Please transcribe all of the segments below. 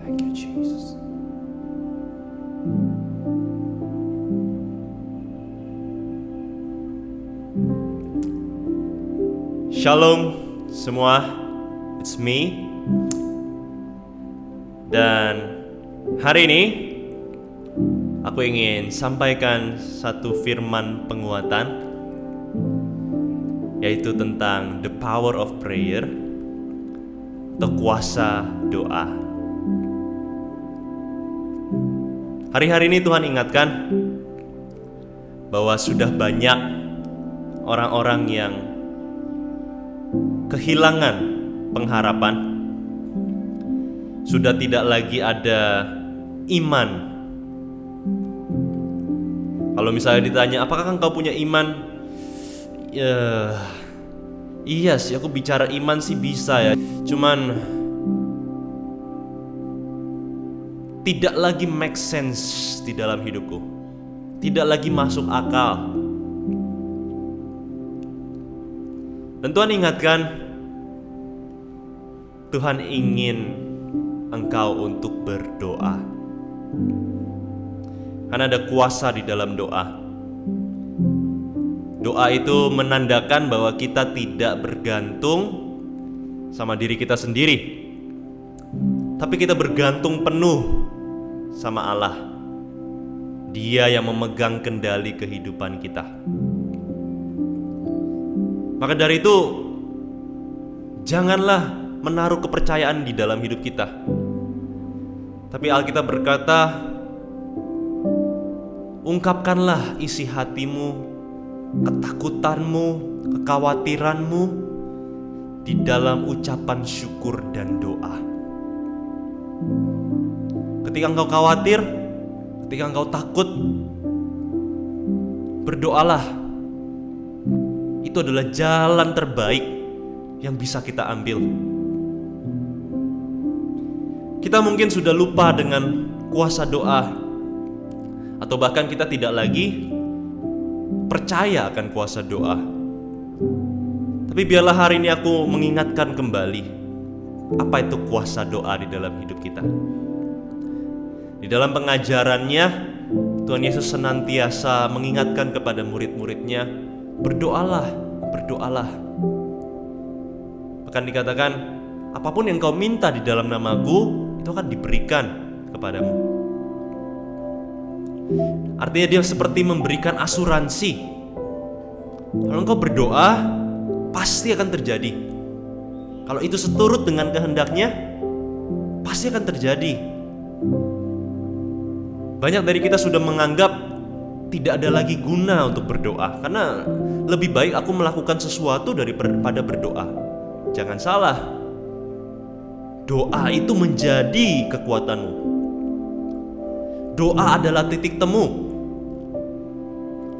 Thank you, Jesus. Shalom semua, it's me. Dan hari ini aku ingin sampaikan satu firman penguatan, yaitu tentang the power of prayer atau kuasa doa. Hari-hari ini Tuhan ingatkan bahwa sudah banyak orang-orang yang kehilangan pengharapan, sudah tidak lagi ada iman. Kalau misalnya ditanya, apakah engkau punya iman? Iya sih, aku bicara iman sih bisa ya. Cuman tidak lagi make sense di dalam hidupku. Tidak lagi masuk akal. Dan Tuhan ingatkan, Tuhan ingin engkau untuk berdoa. Karena ada kuasa di dalam doa. Doa itu menandakan bahwa kita tidak bergantung sama diri kita sendiri, tapi kita bergantung penuh sama Allah. Dia yang memegang kendali kehidupan kita. Maka dari itu, janganlah menaruh kepercayaan di dalam hidup kita. Tapi Alkitab berkata, ungkapkanlah isi hatimu, ketakutanmu, kekhawatiranmu di dalam ucapan syukur dan doa. Ketika engkau khawatir, ketika engkau takut, berdoalah. Itu adalah jalan terbaik yang bisa kita ambil. Kita mungkin sudah lupa dengan kuasa doa, atau bahkan kita tidak lagi percaya akan kuasa doa. Tapi biarlah hari ini aku mengingatkan kembali apa itu kuasa doa di dalam hidup kita. Di dalam pengajarannya, Tuhan Yesus senantiasa mengingatkan kepada murid-muridnya, berdoalah, berdoalah. Bahkan dikatakan, apapun yang kau minta di dalam namaku, itu akan diberikan kepadamu. Artinya dia seperti memberikan asuransi. Kalau engkau berdoa, pasti akan terjadi. Kalau itu seturut dengan kehendaknya, pasti akan terjadi. Banyak dari kita sudah menganggap tidak ada lagi guna untuk berdoa, karena lebih baik aku melakukan sesuatu daripada berdoa. Jangan salah, doa itu menjadi kekuatanmu. Doa adalah titik temu.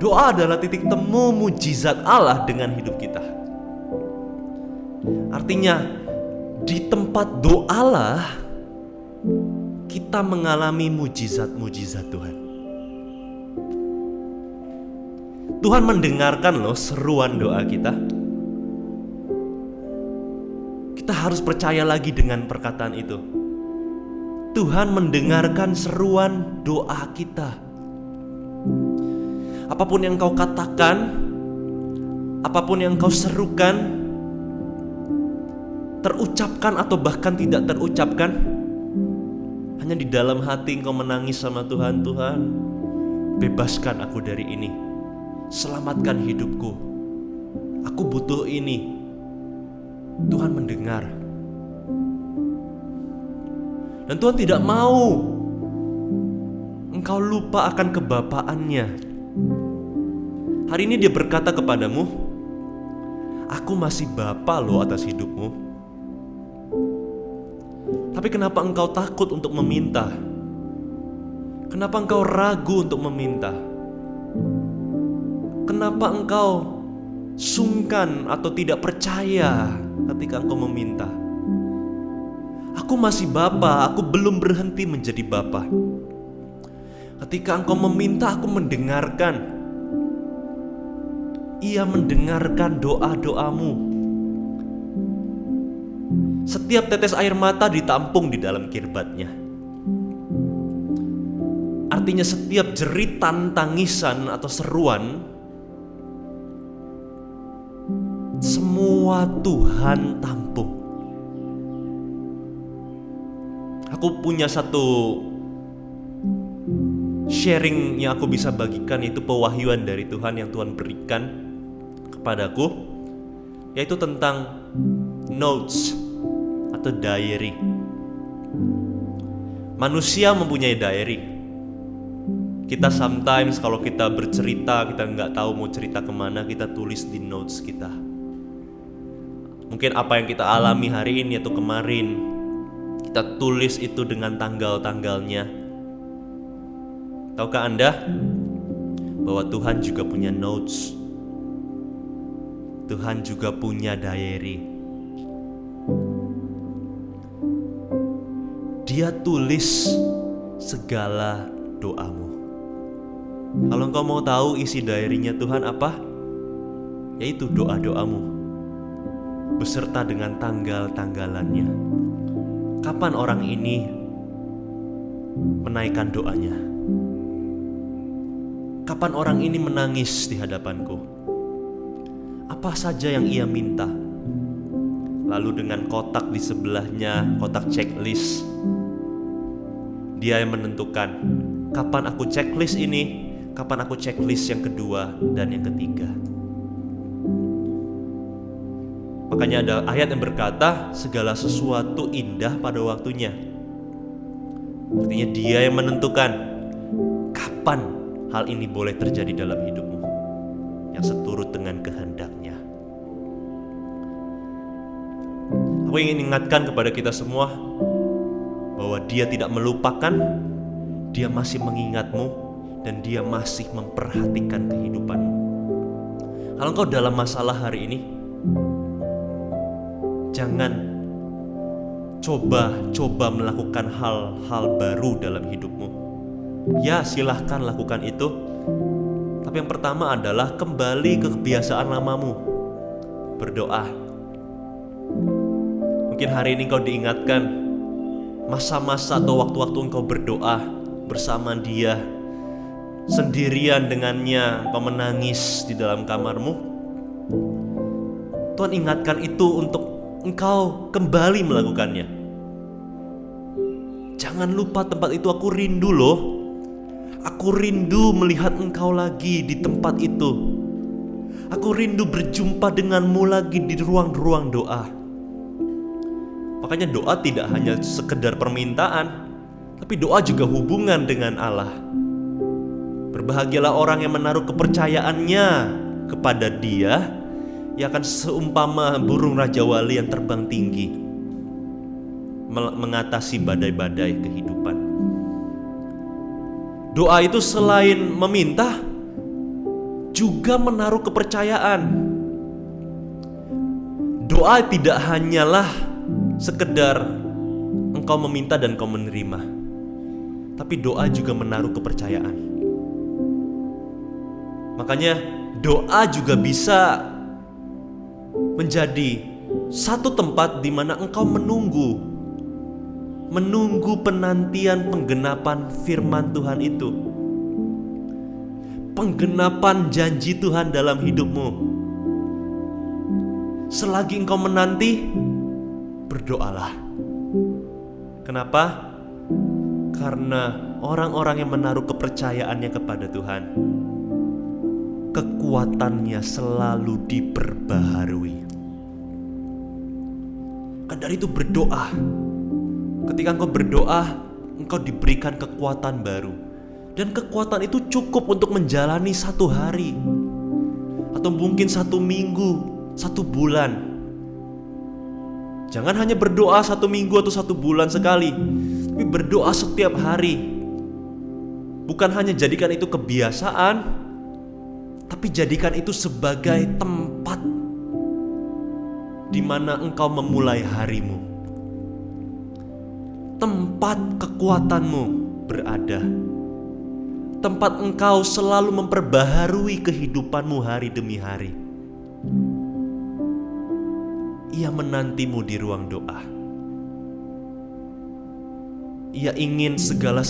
Doa adalah titik temu mujizat Allah dengan hidup kita. Artinya, di tempat doalah kita mengalami mujizat-mujizat Tuhan. Tuhan mendengarkan loh seruan doa kita. Kita harus percaya lagi dengan perkataan itu. Tuhan mendengarkan seruan doa kita. Apapun yang kau katakan, apapun yang kau serukan, terucapkan atau bahkan tidak terucapkan, hanya di dalam hati engkau menangis sama Tuhan. Tuhan, bebaskan aku dari ini. Selamatkan hidupku. Aku butuh ini. Tuhan mendengar. Dan Tuhan tidak mau engkau lupa akan kebapaannya. Hari ini dia berkata kepadamu, aku masih Bapa loh atas hidupmu. Tapi kenapa engkau takut untuk meminta? Kenapa engkau ragu untuk meminta? Kenapa engkau sungkan atau tidak percaya ketika engkau meminta? Aku masih Bapa, aku belum berhenti menjadi Bapa. Ketika engkau meminta, aku mendengarkan. Ia mendengarkan doa-doamu. Setiap tetes air mata ditampung di dalam kirbatnya. Artinya setiap jeritan, tangisan, atau seruan, semua Tuhan tampung. Aku punya satu sharing yang aku bisa bagikan, yaitu pewahyuan dari Tuhan yang Tuhan berikan kepadaku, yaitu tentang notes atau diary. Manusia mempunyai diary. Kita sometimes kalau kita bercerita, kita nggak tahu mau cerita kemana, kita tulis di notes kita. Mungkin apa yang kita alami hari ini atau kemarin, kita tulis itu dengan tanggal-tanggalnya. Tahukah Anda bahwa Tuhan juga punya notes? Tuhan juga punya diary. Dia tulis segala doamu. Kalau engkau mau tahu isi diary-nya Tuhan apa? Yaitu doa-doamu, beserta dengan tanggal-tanggalannya. Kapan orang ini menaikkan doanya? Kapan orang ini menangis di hadapanku? Apa saja yang ia minta? Lalu dengan kotak di sebelahnya, kotak checklist, dia yang menentukan kapan aku checklist ini, kapan aku checklist yang kedua dan yang ketiga. Makanya ada ayat yang berkata, segala sesuatu indah pada waktunya. Artinya dia yang menentukan kapan hal ini boleh terjadi dalam hidupmu, yang seturut dengan kehendaknya. Aku ingin ingatkan kepada kita semua bahwa dia tidak melupakan, dia masih mengingatmu, dan dia masih memperhatikan kehidupanmu. Kalau engkau dalam masalah hari ini, jangan coba melakukan hal-hal baru dalam hidupmu. Ya, silahkan lakukan itu. Tapi yang pertama adalah kembali ke kebiasaan lamamu, berdoa. Mungkin hari ini kau diingatkan masa-masa atau waktu-waktu engkau berdoa bersama dia, sendirian dengannya, engkau menangis di dalam kamarmu. Tuhan ingatkan itu untuk engkau kembali melakukannya. Jangan lupa tempat itu. Aku rindu loh. Aku rindu melihat engkau lagi di tempat itu. Aku rindu berjumpa denganmu lagi di ruang-ruang doa. Makanya doa tidak hanya sekedar permintaan, tapi doa juga hubungan dengan Allah. Berbahagialah orang yang menaruh kepercayaannya kepada Dia, ia akan seumpama burung Raja Wali yang terbang tinggi, mengatasi badai-badai kehidupan. Doa itu selain meminta, juga menaruh kepercayaan. Doa tidak hanyalah sekedar engkau meminta dan kau menerima, tapi doa juga menaruh kepercayaan. Makanya doa juga bisa menjadi satu tempat di mana engkau menunggu penantian penggenapan firman Tuhan itu, penggenapan janji Tuhan dalam hidupmu. Selagi engkau menanti, berdoalah. Kenapa? Karena orang-orang yang menaruh kepercayaannya kepada Tuhan, kekuatannya selalu diperbaharui. Dari itu berdoa. Ketika engkau berdoa, engkau diberikan kekuatan baru. Dan kekuatan itu cukup untuk menjalani satu hari, atau mungkin 1 minggu, 1 bulan. Jangan hanya berdoa 1 minggu atau 1 bulan sekali, tapi berdoa setiap hari. Bukan hanya jadikan itu kebiasaan, tapi jadikan itu sebagai tempat di mana engkau memulai harimu, tempat kekuatanmu berada, tempat Engkau selalu memperbaharui kehidupanmu hari demi hari. Ia menantimu di ruang doa. Ia ingin segala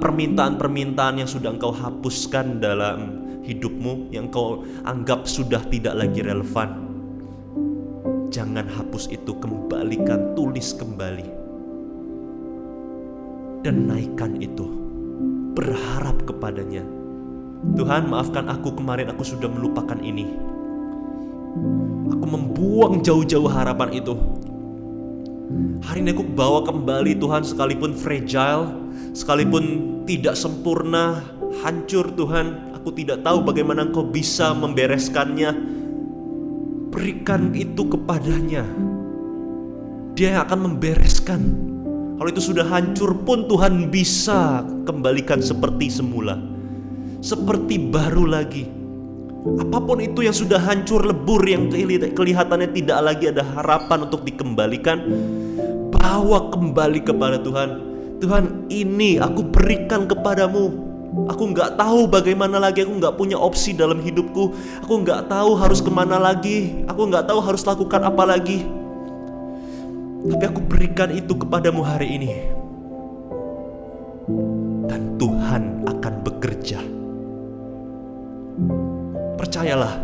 permintaan-permintaan yang sudah Engkau hapuskan dalam hidupmu, yang Engkau anggap sudah tidak lagi relevan. Jangan hapus itu, kembalikan, tulis kembali. Dan naikkan itu, berharap kepadanya. Tuhan, maafkan aku, kemarin aku sudah melupakan ini. Aku membuang jauh-jauh harapan itu. Hari ini aku bawa kembali Tuhan, sekalipun fragile, sekalipun tidak sempurna, hancur Tuhan. Aku tidak tahu bagaimana Engkau bisa membereskannya. Berikan itu kepadanya. Dia yang akan membereskan. Kalau itu sudah hancur pun Tuhan bisa kembalikan seperti semula, seperti baru lagi. Apapun itu yang sudah hancur lebur, yang kelihatannya tidak lagi ada harapan untuk dikembalikan, bawa kembali kepada Tuhan. Tuhan, ini aku berikan kepadamu. Aku gak tahu bagaimana lagi, aku gak punya opsi dalam hidupku. Aku gak tahu harus kemana lagi, aku gak tahu harus lakukan apa lagi. Tapi aku berikan itu kepadamu hari ini. Dan Tuhan akan bekerja. Percayalah,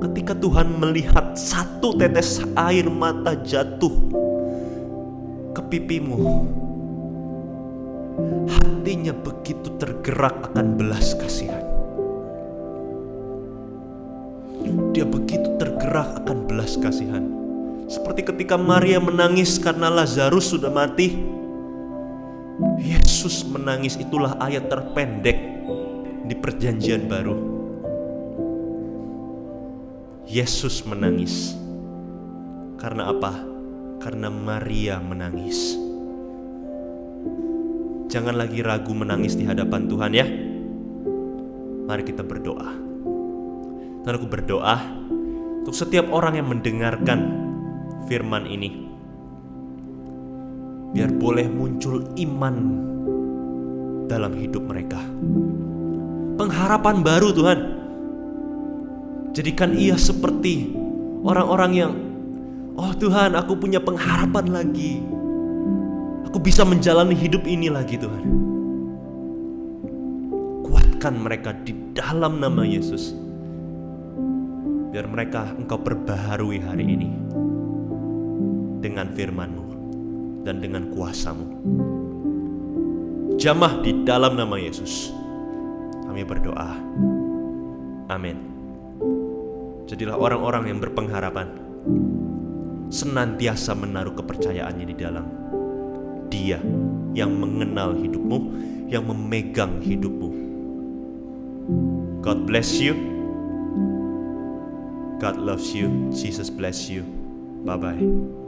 ketika Tuhan melihat satu tetes air mata jatuh ke pipimu, hatinya begitu tergerak akan belas kasihan. Dia begitu tergerak akan belas kasihan. Seperti ketika Maria menangis karena Lazarus sudah mati, Yesus menangis. Itulah ayat terpendek di Perjanjian Baru. Yesus menangis. Karena apa? Karena Maria menangis. Jangan lagi ragu menangis di hadapan Tuhan ya. Mari kita berdoa. Dan aku berdoa untuk setiap orang yang mendengarkan firman ini, biar boleh muncul iman dalam hidup mereka. Pengharapan baru Tuhan. Jadikan ia seperti orang-orang yang, oh Tuhan, aku punya pengharapan lagi. Aku bisa menjalani hidup ini lagi Tuhan. Kuatkan mereka di dalam nama Yesus. Biar mereka Engkau perbaharui hari ini dengan firman-Mu dan dengan kuasa-Mu. Jamah di dalam nama Yesus kami berdoa. Amin. Jadilah orang-orang yang berpengharapan, senantiasa menaruh kepercayaannya di dalam Dia yang mengenal hidupmu, yang memegang hidupmu. God bless you. God loves you. Jesus bless you. Bye-bye.